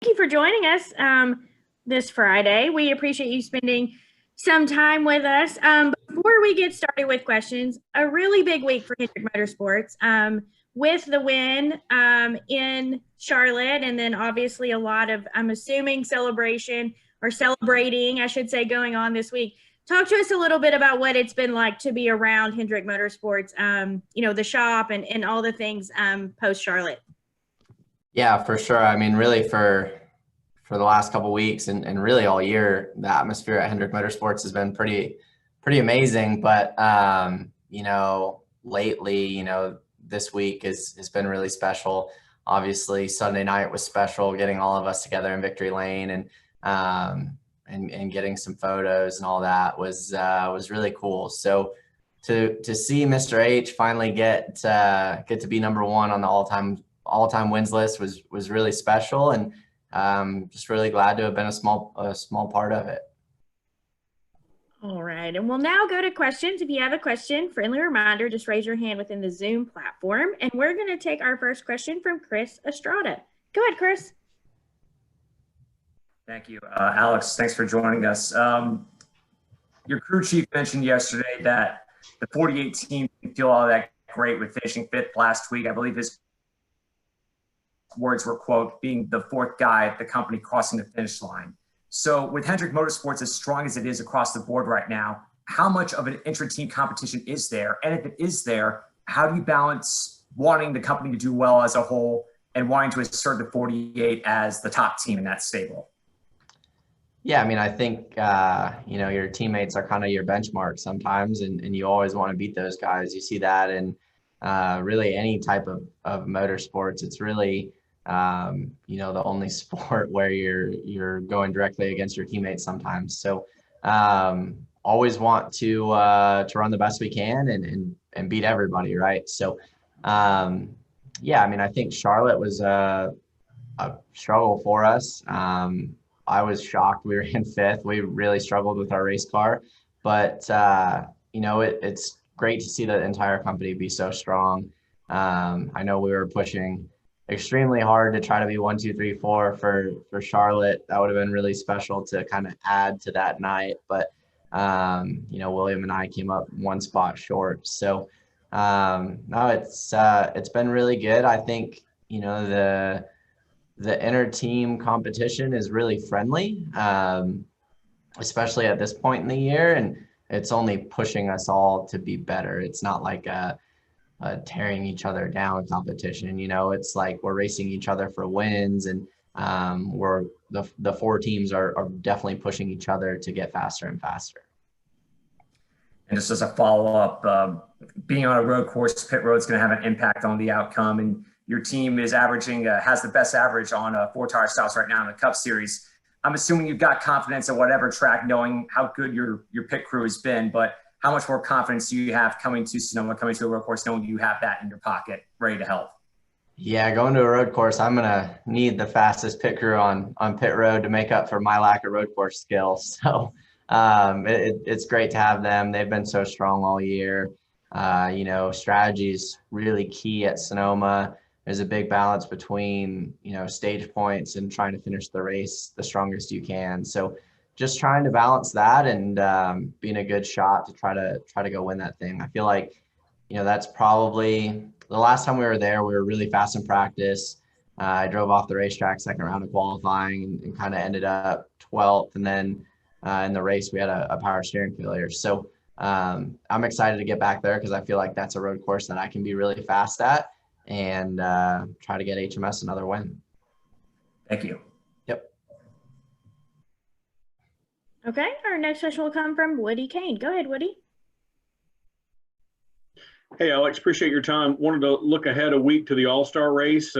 Thank you for joining us this Friday. We appreciate you spending some time with us. Before we get started with questions, a really big week for Hendrick Motorsports with the win in Charlotte, and then obviously a lot of, I'm assuming, celebrating, I should say, going on this week. Talk to us a little bit about what it's been like to be around Hendrick Motorsports, the shop and all the things post Charlotte. Yeah, for sure. I mean, really for the last couple of weeks and really all year, the atmosphere at Hendrick Motorsports has been pretty amazing. But lately, this week has been really special. Obviously, Sunday night was special, getting all of us together in Victory Lane and getting some photos and all that was really cool. So to see Mr. H finally get to be number one on the all-time wins list was really special, and just really glad to have been a small part of it. All right, and we'll now go to questions. If you have a question, friendly reminder, just raise your hand within the Zoom platform, and we're going to take our first question from Chris Estrada. Go ahead, Chris. Thank you, Alex. Thanks for joining us. Your crew chief mentioned yesterday that the 48 team didn't feel all that great with finishing fifth last week. I believe his words were, quote, being the fourth guy at the company crossing the finish line. So with Hendrick Motorsports as strong as it is across the board right now, how much of an intra-team competition is there? And if it is there, how do you balance wanting the company to do well as a whole and wanting to assert the 48 as the top team in that stable? Yeah, I mean, I think, your teammates are kind of your benchmark sometimes, and you always want to beat those guys. You see that in really any type of motorsports. It's really, the only sport where you're going directly against your teammates sometimes. So always want to run the best we can and beat everybody, right? So, yeah, I mean, I think Charlotte was a struggle for us. I was shocked we were in fifth. We really struggled with our race car, but it's great to see the entire company be so strong. I know we were pushing extremely hard to try to be 1, 2, 3, 4 for Charlotte. That would have been really special to kind of add to that night, but William and I came up one spot short. So no, it's been really good. I think the inter-team competition is really friendly, especially at this point in the year, and it's only pushing us all to be better. It's not like a tearing each other down competition. It's like we're racing each other for wins, and we're the four teams are definitely pushing each other to get faster and faster. And just as a follow-up, being on a road course, pit road is going to have an impact on the outcome, and your team is averaging, has the best average on 4-tire styles right now in the Cup Series. I'm assuming you've got confidence at whatever track, knowing how good your pit crew has been, but how much more confidence do you have coming to Sonoma, coming to a road course, knowing you have that in your pocket, ready to help? Yeah, going to a road course, I'm going to need the fastest pit crew on pit road to make up for my lack of road course skills. So it's great to have them. They've been so strong all year. Strategy is really key at Sonoma. There's a big balance between, stage points and trying to finish the race the strongest you can. So just trying to balance that and being a good shot to try to go win that thing. I feel like, that's probably the last time we were there. We were really fast in practice. I drove off the racetrack second round of qualifying and kind of ended up 12th. And then in the race, we had a power steering failure. So I'm excited to get back there because I feel like that's a road course that I can be really fast at and try to get HMS another win. Thank you. Yep. Okay, our next question will come from Woody Kane. Go ahead, Woody. Hey, Alex, appreciate your time. Wanted to look ahead a week to the All-Star race.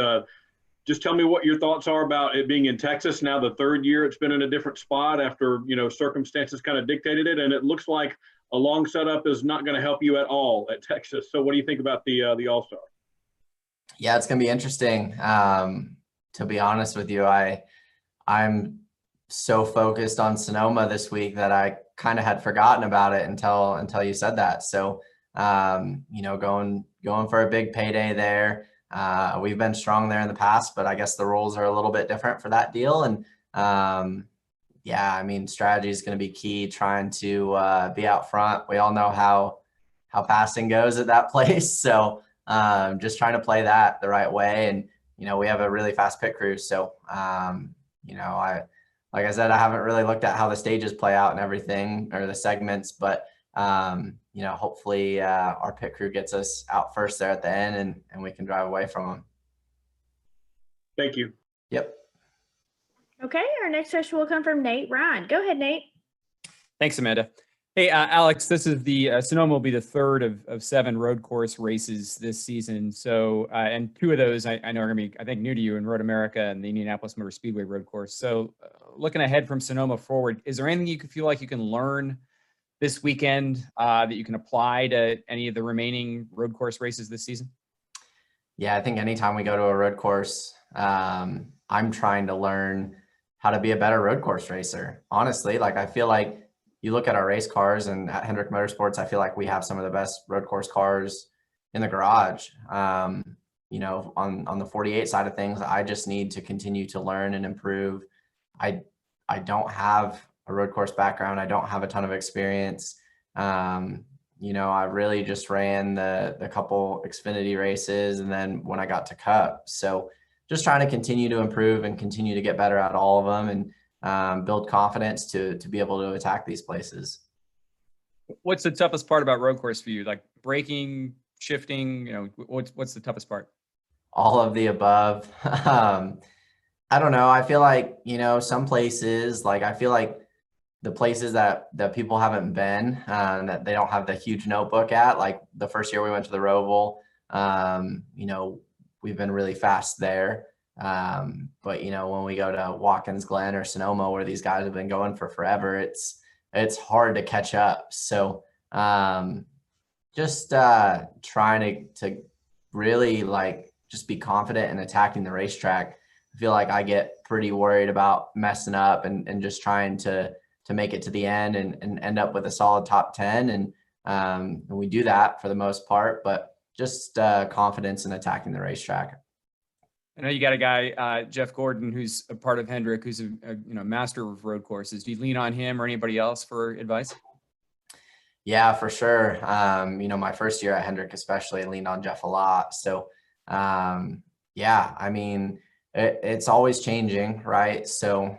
Just tell me what your thoughts are about it being in Texas. Now the third year it's been in a different spot after, circumstances kind of dictated it. And it looks like a long setup is not going to help you at all at Texas. So what do you think about the All-Star? Yeah, it's going to be interesting. To be honest with you, I'm so focused on Sonoma this week that I kind of had forgotten about it until you said that. So, going for a big payday there. we've been strong there in the past, but I guess the rules are a little bit different for that deal. And yeah, I mean, strategy is going to be key, trying to be out front. We all know how passing goes at that place. So just trying to play that the right way. And, we have a really fast pit crew. So, like I said, I haven't really looked at how the stages play out and everything, or the segments, but hopefully our pit crew gets us out first there at the end, and we can drive away from them. Thank you. Yep. Okay, our next question will come from Nate Ryan. Go ahead, Nate. Thanks, Amanda. Hey, Alex, this is the Sonoma will be the third of 7 road course races this season. So, and 2 of those I know are going to be, I think, new to you in Road America and the Indianapolis Motor Speedway road course. So, looking ahead from Sonoma forward, is there anything you could feel like you can learn this weekend that you can apply to any of the remaining road course races this season? Yeah, I think anytime we go to a road course, I'm trying to learn how to be a better road course racer. Honestly, like I feel like you look at our race cars, and at Hendrick Motorsports, I feel like we have some of the best road course cars in the garage. On the 48 side of things, I just need to continue to learn and improve. I don't have a road course background. I don't have a ton of experience. I really just ran the couple Xfinity races, and then when I got to Cup. So just trying to continue to improve and continue to get better at all of them, and build confidence to be able to attack these places. What's the toughest part about road course for you? Like braking, shifting, what's the toughest part? All of the above. I don't know. I feel like, some places, like I feel like the places that people haven't been, that they don't have the huge notebook at, like the first year we went to the Roval, we've been really fast there. But when we go to Watkins Glen or Sonoma, where these guys have been going for forever, it's hard to catch up. So just trying to really just be confident in attacking the racetrack. I feel like I get pretty worried about messing up and just trying to make it to the end and end up with a solid top 10. And we do that for the most part, but just confidence in attacking the racetrack. I know you got a guy, Jeff Gordon, who's a part of Hendrick, who's a master of road courses. Do you lean on him or anybody else for advice? Yeah, for sure. My first year at Hendrick, especially, I leaned on Jeff a lot. So, yeah, I mean, it's always changing, right? So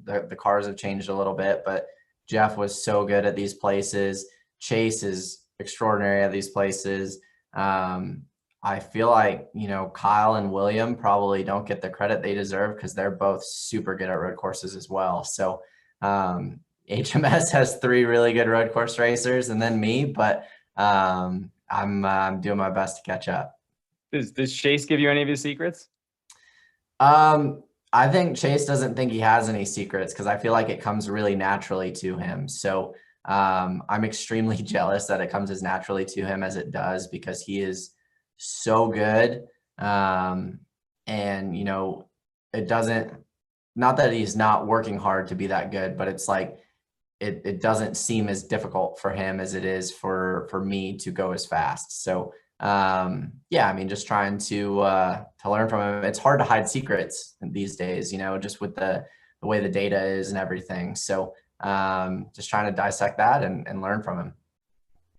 the cars have changed a little bit, but Jeff was so good at these places. Chase is extraordinary at these places. I feel like, Kyle and William probably don't get the credit they deserve because they're both super good at road courses as well. So HMS has 3 really good road course racers and then me, but I'm doing my best to catch up. Does Chase give you any of his secrets? I think Chase doesn't think he has any secrets because I feel like it comes really naturally to him. So I'm extremely jealous that it comes as naturally to him as it does, because he is so good. And it doesn't, not that he's not working hard to be that good, but it's like it doesn't seem as difficult for him as it is for me to go as fast. So yeah, I mean, just trying to learn from him. It's hard to hide secrets these days, just with the way the data is and everything. So just trying to dissect that and learn from him.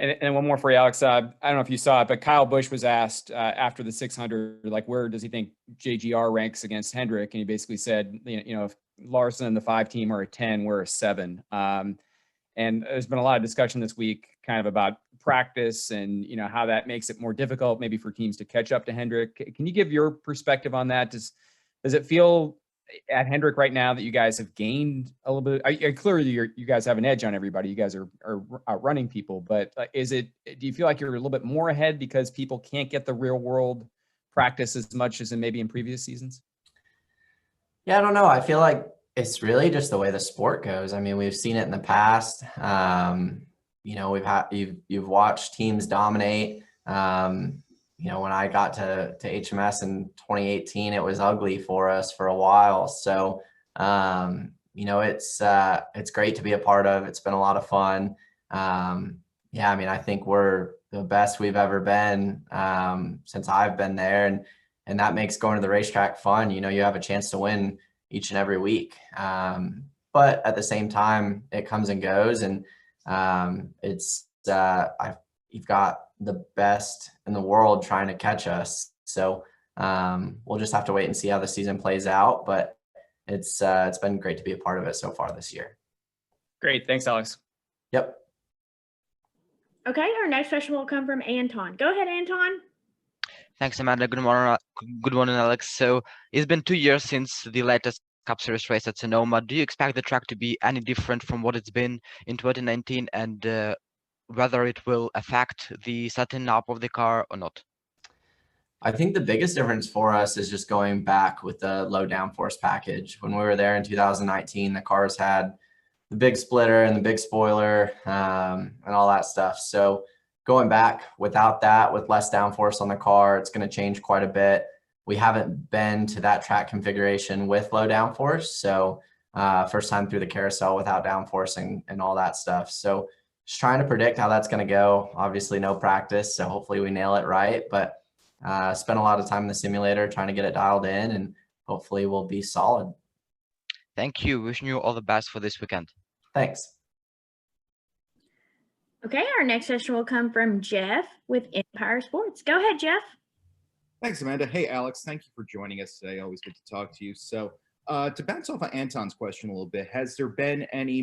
And one more for you, Alex. I don't know if you saw it, but Kyle Busch was asked after the 600, where does he think JGR ranks against Hendrick? And he basically said, if Larson and the 5 team are a 10, we're a 7. And there's been a lot of discussion this week kind of about practice and, how that makes it more difficult maybe for teams to catch up to Hendrick. Can you give your perspective on that? Does it feel at Hendrick right now that you guys have gained a little bit? Clearly you guys have an edge on everybody. You guys are outrunning people, but do you feel like you're a little bit more ahead because people can't get the real world practice as much as in maybe in previous seasons? Yeah, I don't know. I feel like it's really just the way the sport goes. I mean, we've seen it in the past. You've watched teams dominate. When I got to HMS in 2018, it was ugly for us for a while. So, it's great to be a part of. It's been a lot of fun. Yeah, I mean, I think we're the best we've ever been since I've been there. And that makes going to the racetrack fun. You know, you have a chance to win each and every week. But at the same time, it comes and goes, and you've got the best in the world trying to catch us. So we'll just have to wait and see how the season plays out. But it's been great to be a part of it so far this year. Great. Thanks, Alex. Yep. Okay, our next question will come from Anton. Go ahead, Anton. Thanks, Amanda. Good morning, Alex. So it's been 2 years since the latest Cup Series race at Sonoma. Do you expect the track to be any different from what it's been in 2019, and whether it will affect the setting up of the car or not? I think the biggest difference for us is just going back with the low downforce package. When we were there in 2019, the cars had the big splitter and the big spoiler and all that stuff. So going back without that, with less downforce on the car, it's going to change quite a bit. We haven't been to that track configuration with low downforce. So first time through the carousel without downforce and all that stuff. So just trying to predict how that's going to go. Obviously no practice, so hopefully we nail it right. But spent a lot of time in the simulator trying to get it dialed in, and hopefully we'll be solid. Thank you. Wishing you all the best for this weekend. Thanks. Okay, our next question will come from Jeff with Empire Sports. Go ahead, Jeff. Thanks, Amanda. Hey, Alex. Thank you for joining us today. Always good to talk to you. So to bounce off of Anton's question a little bit, has there been any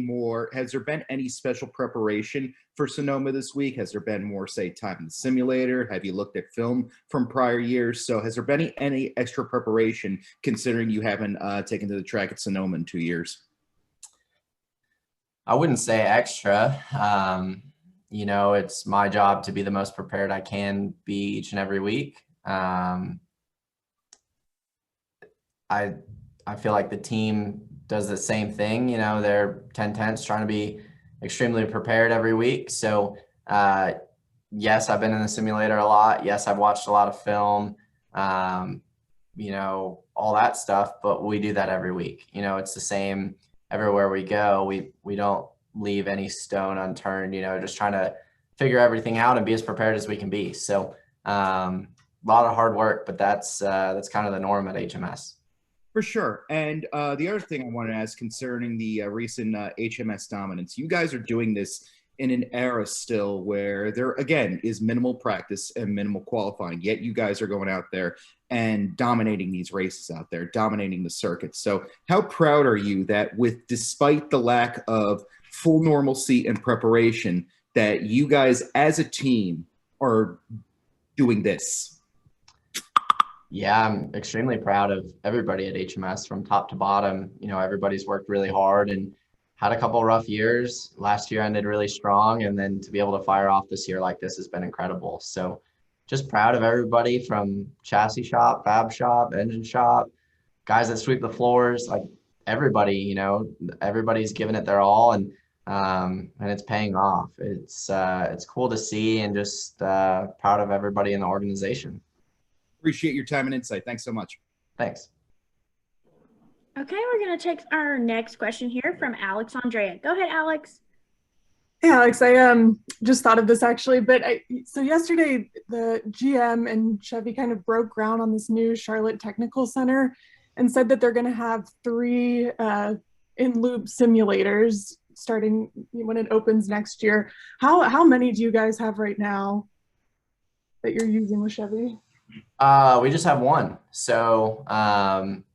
special preparation for Sonoma this week? Has there been more, say, time in the simulator? Have you looked at film from prior years? So has there been any extra preparation considering you haven't taken to the track at Sonoma in 2 years? I wouldn't say extra. You know, it's my job to be the most prepared I can be each and every week. I feel like the team does the same thing. You know, they're 10/10s trying to be extremely prepared every week. So yes, I've been in the simulator a lot. Yes, I've watched a lot of film, you know, all that stuff, but we do that every week. You know, it's the same everywhere we go. We don't leave any stone unturned, you know, just trying to figure everything out and be as prepared as we can be. So a lot of hard work, but that's kind of the norm at HMS. For sure. And the other thing I want to ask concerning the recent HMS dominance, you guys are doing this in an era still where there, again, is minimal practice and minimal qualifying, yet you guys are going out there and dominating these races out there, dominating the circuit. So how proud are you that despite the lack of full normalcy and preparation, that you guys as a team are doing this? Yeah, I'm extremely proud of everybody at HMS from top to bottom. You know, everybody's worked really hard and had a couple rough years. Last year ended really strong, and then to be able to fire off this year like this has been incredible. So just proud of everybody from chassis shop, fab shop, engine shop, guys that sweep the floors, like everybody, you know, everybody's giving it their all, and it's paying off. It's cool to see, and just proud of everybody in the organization. Appreciate your time and insight. Thanks so much. Thanks. Okay, we're going to take our next question here from Alex Andrea. Go ahead, Alex. Hey, Alex, I just thought of this actually, but so yesterday the GM and Chevy kind of broke ground on this new Charlotte Technical Center and said that they're going to have 3 in-loop simulators starting when it opens next year. How many do you guys have right now that you're using with Chevy? We just have one. So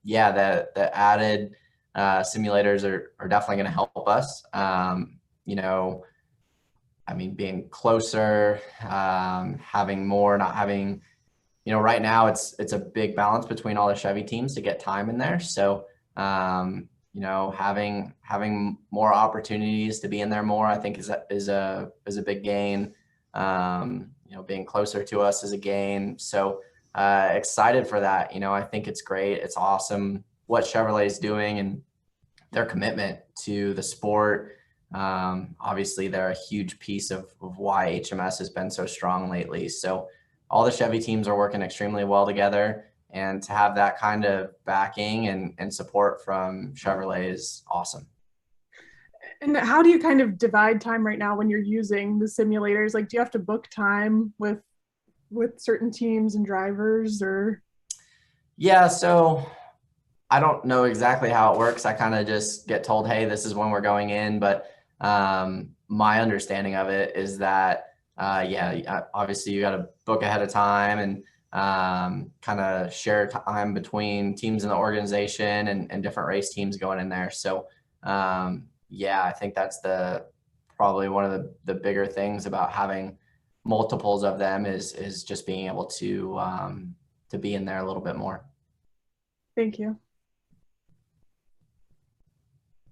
yeah, the added simulators are definitely going to help us. You know, I mean, being closer, having more, not having, you know, right now it's a big balance between all the Chevy teams to get time in there. So you know, having more opportunities to be in there more, I think is a big gain. You know, being closer to us is a gain. So excited for that. You know, I think it's great. It's awesome what Chevrolet is doing and their commitment to the sport. Obviously, they're a huge piece of why HMS has been so strong lately. So all the Chevy teams are working extremely well together, and to have that kind of backing and support from Chevrolet is awesome. And how do you kind of divide time right now when you're using the simulators? Like, do you have to book time with certain teams and drivers, or? Yeah, so I don't know exactly how it works. I kind of just get told, hey, this is when we're going in. But my understanding of it is that, obviously you got to book ahead of time and kind of share time between teams in the organization and different race teams going in there. So, I think that's probably one of the bigger things about having multiples of them is just being able to be in there a little bit more. Thank you.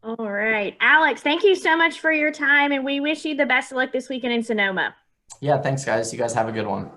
All right. Alex, thank you so much for your time, and we wish you the best of luck this weekend in Sonoma. Yeah, thanks, guys. You guys have a good one.